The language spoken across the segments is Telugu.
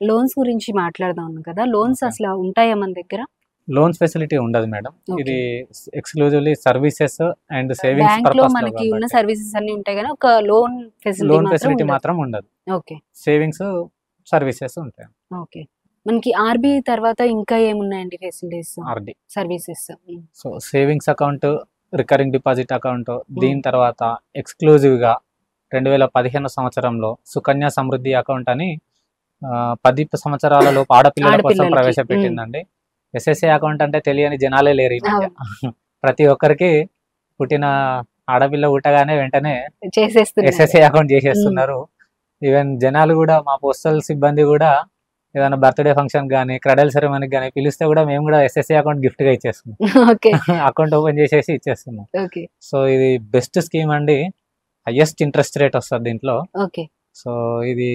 లోన్స్ గురించి మాట్లాడదాం కదా. Loans okay. అసలు ఉంటాయా మన దగ్గర? లోన్స్ ఫెసిలిటీ ఉండదు మేడం. ఓకే. ఇది exclusively services and savings bank లో పర్పస్ లో మనకి ఉన్న కాబట్టి సర్వీసెస్ అన్ని ఉంటాయి కానీ ఒక లోన్ ఫెసిలిటీ లోన్ మాత్రం ఫెసిలిటీ ఉండదు. మాత్రం ఉండదు. ఓకే. సేవింగ్స్ సర్వీసెస్ ఉంటాయి. ఓకే. మనకి ఆర్బీఐ తర్వాత ఇంకా ఏమున్నాయండి facilities RD. Services? So savings account, recurring deposit account, దీని తర్వాత ఎక్స్క్లూజివ్ గా 2015 సంవత్సరంలో సుకన్య సమృద్ధి అకౌంట్ అని 10 సంవత్సరాల లోపు ఆడపిల్లల కోసం ఆడపిల్లలకి. ప్రవేశపెట్టిందండి. ఎస్ఎస్ఏ అకౌంట్ అంటే తెలియని జనాలే లేరు ఈ మధ్య. ప్రతి ఒక్కరికి పుట్టిన ఆడపిల్ల పుట్టగానే వెంటనే చేసేస్తున్నారు. ఎస్ఎస్ఏ అకౌంట్ చేసేస్తున్నారు. ఈవెన్ జనాలు కూడా, మా పోస్టల్ సిబ్బంది కూడా ఏదైనా బర్త్డే ఫంక్షన్ కానీ క్రెడల్ సెరమనీకి కానీ పిలిస్తే కూడా మేము కూడా ఎస్ఎస్ఏ అకౌంట్ గిఫ్ట్ గా ఇచ్చేస్తున్నాం. ఓకే. అకౌంట్ ఓపెన్ చేసేసి ఇచ్చేస్తున్నాం. ఓకే. సో ఇది బెస్ట్ స్కీమ్ అండి. హైయెస్ట్ ఇంట్రెస్ట్ రేట్ వస్తుంది దీంట్లో. ఓకే. సో ఇది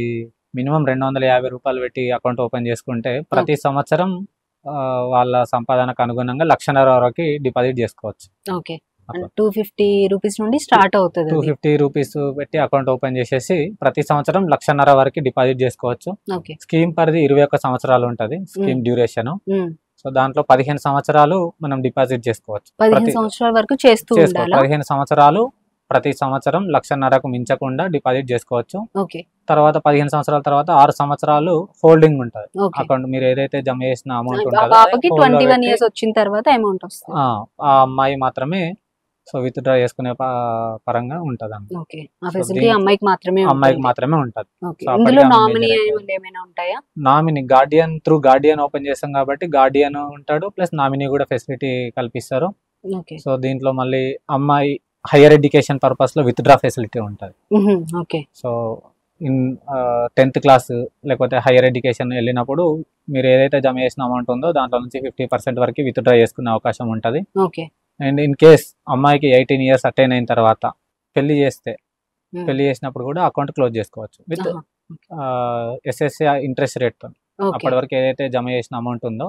మినిమం 250 రూపాయలు పెట్టి అకౌంట్ ఓపెన్ చేసుకుంటే ప్రతి సంవత్సరం వాళ్ళ సంపాదనకు అనుగుణంగా 1,50,000 వరకు డిపాజిట్ చేసుకోవచ్చు. ఓకే. 250 రూపీస్ నుండి స్టార్ట్ అవుతుంది. 250 రూపీస్ పెట్టి అకౌంట్ ఓపెన్ చేసేసి ప్రతి సంవత్సరం 1,50,000 వరకు డిపాజిట్ చేసుకోవచ్చు. ఓకే. స్కీమ్ పరిధి 21 సంవత్సరాలు ఉంటుంది స్కీమ్ డ్యూరేషన్. సో దాంట్లో 15 సంవత్సరాలు మనం డిపాజిట్ చేసుకోవచ్చు. 15 సంవత్సరాల వరకు చేస్తూ ఉండాలా? 15 సంవత్సరాలు ప్రతి సంవత్సరం 1,50,000కు మించకుండా డిపాజిట్ చేసుకోవచ్చు. ఓకే. తర్వాత 15 సంవత్సరాల తర్వాత 6 సంవత్సరాలు హోల్డింగ్ ఉంటుంది. ఓకే. అకౌంట్ మీరు ఏదైతే జమ చేసిన అమౌంట్ ఆ ఉంటుందో పాపకి 21 ఇయర్స్ వచ్చిన తర్వాత అమౌంట్ వస్తుంది. ఆ అమ్మాయి మాత్రమే సో విత్ డ్రా చేసుకునే పరంగా ఉంటది. ఓకే. ఆ ఫెసిలిటీ అమ్మాయికి మాత్రమే ఉంటది. ఓకే. సో ఇందులో అప్పటికి నామినీ అమ్మాయి ఏమైనా ఉంటాయా? Nominee Guardian through Guardian open చేస్తాం కాబట్టి గార్డియన్ ఉంటాడు, ప్లస్ నామినీ కూడా ఫెసిలిటీ కల్పిస్తారు. ఓకే. సో దీంట్లో మళ్ళీ అమ్మాయి హైయర్ ఎడ్యుకేషన్ పర్పస్ లో విత్ డ్రా ఫెసిలిటీ ఉంటుంది. Okay. So in 10th class లేకపోతే హైయర్ ఎడ్యుకేషన్ వెళ్ళినప్పుడు మీరు ఏదైతే జమ చేసిన అమౌంట్ ఉందో దాంట్లో నుంచి 50% వరకు విత్ డ్రా చేసుకునే అవకాశం ఉంటుంది. ఓకే. అండ్ ఇన్ కేస్ అమ్మాయికి 18 ఇయర్స్ అటైన్ అయిన తర్వాత పెళ్లి చేసినప్పుడు కూడా అకౌంట్ క్లోజ్ చేసుకోవచ్చు విత్ ఎస్ఎస్ఏ ఇంట్రెస్ట్ రేట్ తో. అప్పటి వరకు ఏదైతే జమ చేసిన అమౌంట్ ఉందో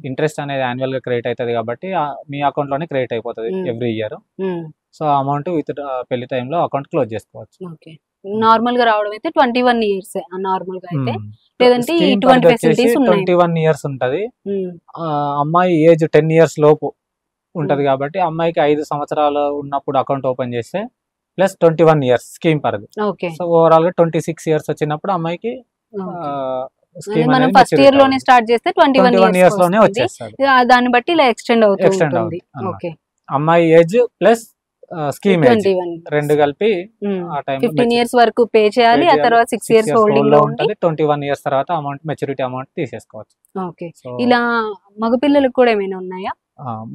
ఇంట్రెస్ట్ అనేది యాన్యువల్ గా క్రెడిట్ అవుతుంది కాబట్టి మీ అకౌంట్ లోనే క్రెడిట్ అయిపోతుంది ఎవ్రీ ఇయర్. సో ఆ అమౌంట్ విత్ పెళ్లి టైంలో అకౌంట్ క్లోజ్ చేసుకోవచ్చు. నార్మల్ గా రావడం అయితే 21 ఇయర్స్ నార్మల్ గా అయితే, లేదంటే ఇటువంటి ఫెసిలిటీస్ ఉన్నాయి. 21 ఇయర్స్ ఉంటది. అమ్మాయి ఏజ్ 10 ఇయర్స్ లోపు ఉంటది కాబట్టి అమ్మాయికి 5 సంవత్సరాలు ఉన్నప్పుడు అకౌంట్ ఓపెన్ చేస్తే ప్లస్ 21 ఇయర్స్ స్కీమ్ పరిధి. సో ఓవరాల్ గా 26 ఇయర్స్ వచ్చినప్పుడు అమ్మాయికి మనం ఫస్ట్ ఇయర్ లోనే స్టార్ట్ చేస్తే 21 ఇయర్స్ లోనే వచ్చేస్తుంది. దాన్ని బట్టి ఇలా ఎక్స్టెండ్ అవుతుంది. ఓకే. అమ్మాయి ఏజ్ ప్లస్ స్కీమ్ ఏజ్ రెండు కలిపి ఆ టైం 15 ఇయర్స్ వరకు పే చేయాలి. ఆ తర్వాత 6 ఇయర్స్ హోల్డింగ్ లో ఉంటుంది. 21 ఇయర్స్ తర్వాత అమౌంట్ మెచ్యూరిటీ అమౌంట్ తీసేసుకోవచ్చు. ఓకే. ఇలా మగపిల్లలకు కూడా ఏమైనా ఉన్నాయా?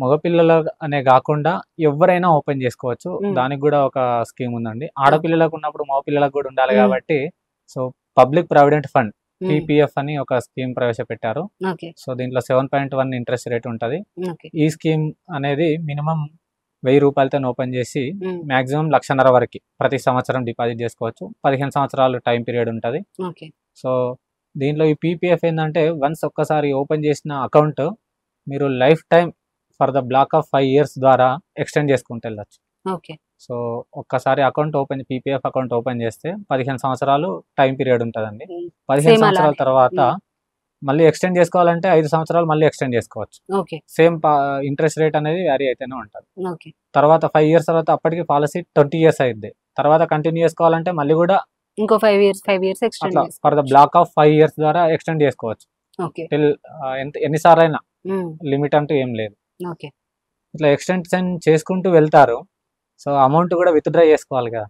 మగపిల్లల అనే కాకుండా ఎవరైనా ఓపెన్ చేసుకోవచ్చు. దానికి కూడా ఒక స్కీమ్ ఉందండి. ఆడపిల్లలకు ఉన్నప్పుడు మగపిల్లలకు కూడా ఉండాలి కాబట్టి so public provident fund PPF అని ఒక స్కీమ్ ప్రవేశపెట్టారు. సో దీంట్లో 7.1 ఇంట్రెస్ట్ రేట్ ఉంటది. ఈ స్కీమ్ అనేది మినిమం 1000 రూపాయలతో ఓపెన్ చేసి మాక్సిమం 1,50,000 వరకు ప్రతి సంవత్సరం డిపాజిట్ చేసుకోవచ్చు. 15 సంవత్సరాలు టైం పీరియడ్ ఉంటది. సో దీంట్లో ఈ PPF ఏంటంటే వన్స్ ఒక్కసారి ఓపెన్ చేసిన అకౌంట్ మీరు life time for the black of 5 years ద్వారా ఎక్స్టెండ్ చేసుకుంటూ వెళ్ళచ్చు. సో ఒక్కసారి account open PPF account open చేస్తే 15 సంవత్సరాలు టైం పీరియడ్ ఉంటుందండి. 15 సంవత్సరాల తర్వాత మళ్ళీ ఎక్స్టెండ్ చేసుకోవాలంటే 5 సంవత్సరాలు మళ్ళీ ఎక్స్టెండ్ చేసుకోవచ్చు. సేమ్ ఇంట్రెస్ట్ రేట్ అనేది వ్యారీ అయితేనే ఉంటుంది. తర్వాత 5 ఇయర్స్ తర్వాత అప్పటికి పాలసీ 20 ఇయర్స్ అయింది. తర్వాత కంటిన్యూ చేసుకోవాలంటే మళ్ళీ కూడా ఇంకో 5 years extend for the black of 5 years ద్వారా ఎక్స్టెండ్ చేసుకోవచ్చు. ఎన్నిసార్లు అయినా లిమిట్ అంటూ ఏం లేదు. ఇట్లా ఎక్స్టెన్షన్ చేసుకుంటూ వెళ్తారు. సో అమౌంట్ కూడా విత్ డ్రా చేసుకోవాలి కదా.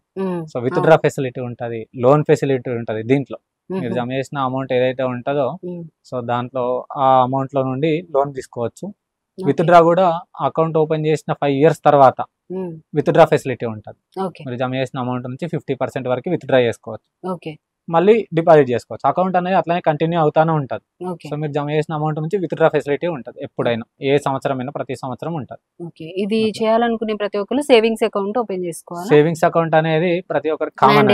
సో విత్ డ్రా ఫెసిలిటీ ఉంటుంది, లోన్ ఫెసిలిటీ ఉంటుంది. దీంట్లో మీరు జమ చేసిన అమౌంట్ ఏదైతే ఉంటుందో సో దాంట్లో ఆ అమౌంట్ లో నుండి లోన్ తీసుకోవచ్చు. విత్ డ్రా కూడా అకౌంట్ ఓపెన్ చేసిన 5 ఇయర్స్ తర్వాత విత్ డ్రా ఫెసిలిటీ ఉంటుంది. మీరు జమ చేసిన అమౌంట్ నుంచి 50% వరకు విత్ డ్రా చేసుకోవచ్చు, మళ్ళీ డిపాజిట్ చేసుకోవచ్చు. అకౌంట్ అనేది అట్లనే కంటిన్యూ అవుతానే ఉంటుంది. సో మీరు జమ చేసిన అమౌంట్ నుంచి విత్ డ్రా ఫెసిలిటీ ఉంటుంది ఎప్పుడైనా, ఏ సంవత్సరం అయినా ప్రతి సంవత్సరం ఉంటుంది. ఇది చేయాలనుకునే ప్రతి ఒక్కరు సేవింగ్స్ అకౌంట్ ఓపెన్ చేసుకోవాలి. సేవింగ్స్ అకౌంట్ అనేది ప్రతి ఒక్కరికి కామన్,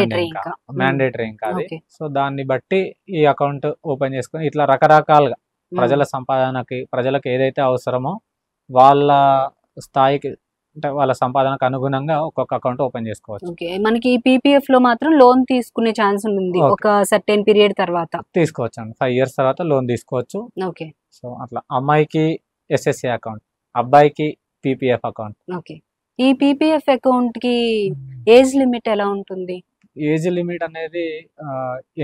మ్యాండేటరీ ఇంకా అది. సో దాన్ని బట్టి ఈ అకౌంట్ ఓపెన్ చేసుకుని ఇట్లా రకరకాలుగా ప్రజల సంపాదనకి, ప్రజలకు ఏదైతే అవసరమో వాళ్ళ స్థాయికి అంటే వాళ్ళ సంపాదనకు అనుగుణంగా ఒక్కొక్క అకౌంట్ ఓపెన్ చేసుకోవచ్చు. ఓకే. మనకి పీపీఎఫ్ లో మాత్రం లోన్ తీసుకునే ఛాన్స్ ఉంటుంది ఓకే. ఒక సర్టెన్ పీరియడ్ తర్వాత. తీసుకోవచ్చు అండి. 5 ఇయర్స్ తర్వాత లోన్ తీసుకోవచ్చు. ఓకే. సో అట్లా అమ్మాయికి ఎస్ఎస్ఏ అకౌంట్, అబ్బాయికి పీపీఎఫ్ అకౌంట్. ఓకే. ఈ పీపీఎఫ్ అకౌంట్ కి ఏజ్ లిమిట్ ఎలా ఉంటుంది? ఏజ్ లిమిట్ అనేది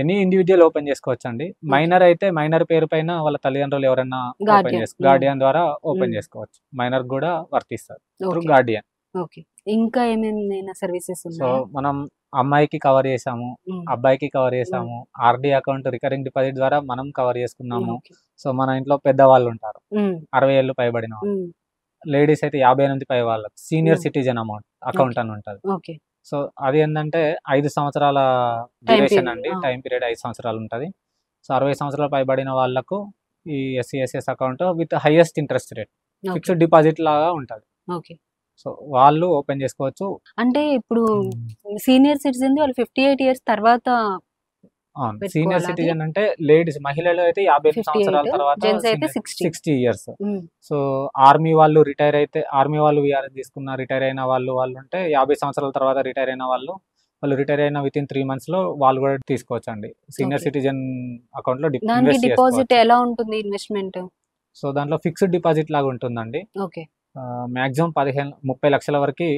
ఎనీ ఇండివిజువల్ ఓపెన్ చేసుకోవచ్చు అండి. మైనర్ అయితే మైనర్ పేరు పైన వాళ్ళ తల్లిదండ్రులు ఎవరైనా ఓపెన్ గార్డియన్. గార్డియన్ ద్వారా ఓపెన్ మ్మ్. చేసుకోవచ్చు. మైనర్ కూడా వర్తిస్తారు త్రూ ఓకే. గార్డియన్. ఓకే. ఇంకా ఏమేమైనా సర్వీసెస్ సో ఉన్నాయా? మనం అమ్మాయికి కవర్ చేసాము, మ్మ్. అబ్బాయికి కవర్ చేసాము, ఆర్డి అకౌంట్ రికరింగ్ డిపాజిట్ ద్వారా మనం కవర్ చేసుకున్నాము. ఓకే. సో మన ఇంట్లో పెద్దవాళ్ళు ఉంటారు, మ్మ్. 60 ఏళ్ళు పైబడిన వాళ్ళు, మ్మ్. లేడీస్ అయితే 58 పై వాళ్ళకి సీనియర్ మ్మ్. సిటిజన్ అకౌంట్ అని ఉంటుంది. ఓకే. సో అది ఏంటంటే 5 సంవత్సరాల టైం డ్యూరేషన్ పీరియడ్. అండి, టైం పీరియడ్ 5 సంవత్సరాలు ఉంటుంది. సో 60 సంవత్సరాలు పైబడిన వాళ్ళకు ఈ SCSS account with highest interest rate okay. Fixed deposit లాగా ఉంటుంది. ఓకే. సో వాళ్ళు ఓపెన్ చేసుకోవచ్చు. అంటే ఇప్పుడు సీనియర్ సిటిజన్ వాళ్ళు 58 ఇయర్స్ తర్వాత అవును, పెట్టుకోవాలా సీనియర్ అది? సిటిజన్ అంటే లేడీస్, మహిళలు అయితే 58 సంవత్సరాల 58, తర్వాత, జెంట్స్ అయితే 60. 60 ఇయర్స్. మ్మ్. సో ఆర్మీ వాళ్ళు రిటైర్ అయితే, ఆర్మీ వాళ్ళు విఆర్ఎస్ తీసుకున్న రిటైర్ అయిన వాళ్ళు ఉంటే 50 సంవత్సరాల తర్వాత రిటైర్ అయిన వాళ్ళు రిటైర్ అయిన విత్ ఇన్ 3 months లో వాళ్ళు కూడా తీసుకోవచ్చు అండి. Senior okay. సిటిజన్ అకౌంట్ లో దానికి ఇన్వెస్ట్ డిపాజిట్ చేసుకోవచ్చు. ఎలా ఉంటుంది ఇన్వెస్ట్మెంట్? సో దాంట్లో ఫిక్స్డ్ డిపాజిట్ లాగా ఉంటుందండి. ఓకే. మాక్సిమం 30 లక్షల వరకు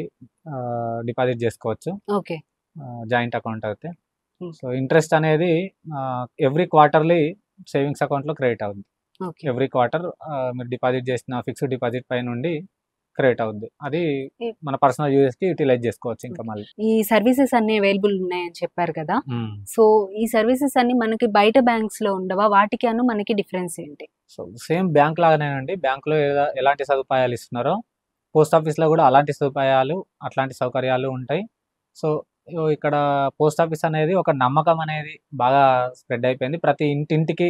డిపాజిట్ చేసుకోవచ్చు ఓకే. జాయింట్ అకౌంట్ అయితే. మ్మ్. సో ఇంట్రెస్ట్ అనేది ఎవ్రీ క్వార్టర్లీ సేవింగ్స్ అకౌంట్ లో క్రెడిట్ అవుతుంది. ఓకే. ఎవ్రీ క్వార్టర్ మీరు డిపాజిట్ చేసిన ఫిక్స్డ్ డిపాజిట్ పై నుండి క్రెడిట్ అవుద్ది. అది ఈ- మన పర్సనల్ యూజెస్ కి యూటిలైజ్ చేసుకోవచ్చు ఇంకా మళ్ళీ. ఈ సర్వీసెస్ అన్ని అవైలబుల్ ఉన్నాయని చెప్పారు కదా, సో ఈ సర్వీసెస్ అన్ని మనకి బయట బ్యాంక్స్ లో ఉండవా? వాటికి అను మనకి డిఫరెన్స్ ఏంటి? సో సేమ్ బ్యాంక్ లాగానేనండి. బ్యాంక్ లో ఎలాంటి సదుపాయాలు ఇస్తున్నారో పోస్ట్ ఆఫీస్ లో కూడా అలాంటి సదుపాయాలు, అట్లాంటి సౌకర్యాలు ఉంటాయి. సో ఇక్కడ పోస్ట్ ఆఫీస్ అనేది ఒక నమ్మకం అనేది బాగా స్ప్రెడ్ అయిపోయింది. ప్రతి ఇంటింటికి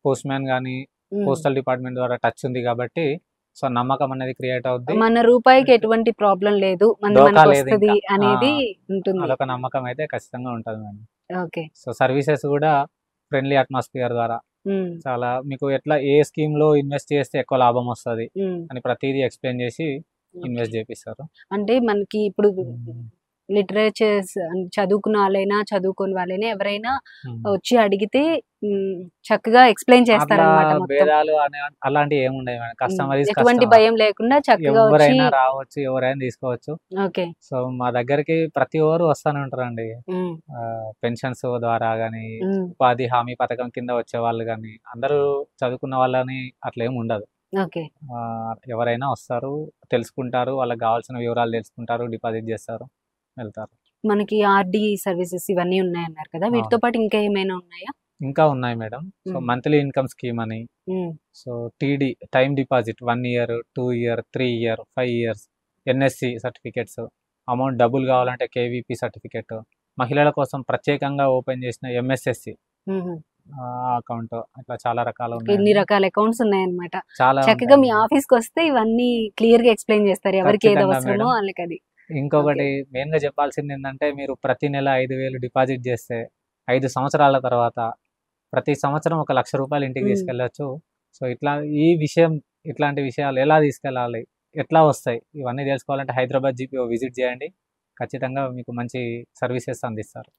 పోస్ట్ మ్యాన్ కానీ మ్మ్. పోస్టల్ డిపార్ట్మెంట్ ద్వారా టచ్ ఉంది కాబట్టి సో నమ్మకం అనేది క్రియేట్ అవుద్ది. మన రూపాయికి ఎటువంటి ప్రాబ్లం లేదు, మనకి డోకా లేదు వస్తుంది ఇంకా. అనేది ఉంటుంది. అదొక నమ్మకం అయితే ఖచ్చితంగా ఉంటుంది మేడం. ఓకే. సో సర్వీసెస్ కూడా ఫ్రెండ్లీ అట్మాస్ఫియర్ ద్వారా మ్మ్. చాలా మీకు ఎట్లా ఏ స్కీమ్ లో ఇన్వెస్ట్ చేస్తే ఎక్కువ లాభం వస్తుంది మ్మ్. అని ప్రతిదీ ఎక్స్ప్లెయిన్ చేసి ఇన్వెస్ట్ చేపిస్తారు. అంటే మనకి ఇప్పుడు లిటరేచర్స్ చదువుకున్న వాళ్ళైనా చదువుకోని వాళ్ళైనా ఎవరైనా వచ్చి అడిగితే చక్కగా ఎక్స్ప్లెయిన్ అట్లా చేస్తారన్నమాట మొత్తం. భేదాలు అలాంటివి ఏముండవు మేడం. కస్టమర్ ఈజ్ ఎటువంటి కస్టమర్, భయం లేకుండా చక్కగా వచ్చి. ఎవరైనా రావచ్చు, ఎవరైనా తీసుకోవచ్చు. ఓకే. సో మా దగ్గరికి ప్రతి ఒక్కరు వస్తానే ఉంటారండి. మ్మ్. పెన్షన్స్ ద్వారా కానీ, మ్మ్. ఉపాధి హామీ పథకం కింద వచ్చే వాళ్ళు కానీ, అందరూ చదువుకున్న వాళ్ళని అట్లా ఏమి ఉండదు. ఓకే. ఎవరైనా వస్తారు, తెలుసుకుంటారు, వాళ్ళకి కావాల్సిన వివరాలు తెలుసుకుంటారు, డిపాజిట్ చేస్తారు, వెళ్తారు. మనకి ఆర్డి సర్వీసెస్ ఇవన్నీ ఉన్నాయన్నారు కదా, వీటితో అవును. పాటు ఇంకా ఏమైనా ఉన్నాయా? ఇంకా ఉన్నాయి madam. So hmm. Monthly income scheme అని, hmm. So TD time deposit 1 year, 2 year, 3 year, 5 years, NSC certificates, amount double కావాలంటే కేవీపీ సర్టిఫికేట్, మహిళల కోసం ప్రత్యేకంగా ఓపెన్ చేసిన ఎంఎస్ఎస్సి మ్మ్. అకౌంట్, అట్లా చాలా రకాలు ఇన్ని ఉన్నాయి. రకాల అకౌంట్స్ ఉన్నాయన్నమాట. చాలా చక్కగా మీ ఉంటాయి. ఆఫీస్ కి వస్తే ఇవన్నీ క్లియర్ గా ఎక్స్ప్లెయిన్ చేస్తారు, ఎవరికి ఏది ఖచ్చితంగా అవసరమో మేడం. వాళ్ళకి అది. ఇంకొకటి మెయిన్ గా చెప్పాల్సింది ఏంటంటే, మీరు ప్రతి నెల 5,000 డిపాజిట్ చేస్తే 5 సంవత్సరాల తర్వాత ప్రతి సంవత్సరం 1,00,000 రూపాయలు ఇంటికి మ్మ్. తీసుకెళ్ళొచ్చు. సో ఇట్లాంటి విషయాలు ఎలా తీసుకెళ్ళాలి, ఎట్లా వస్తాయి, ఇవన్నీ తెలుసుకోవాలంటే హైదరాబాద్ జీపీఓ విజిట్ చేయండి. ఖచ్చితంగా మీకు మంచి సర్వీసెస్ అందిస్తారు.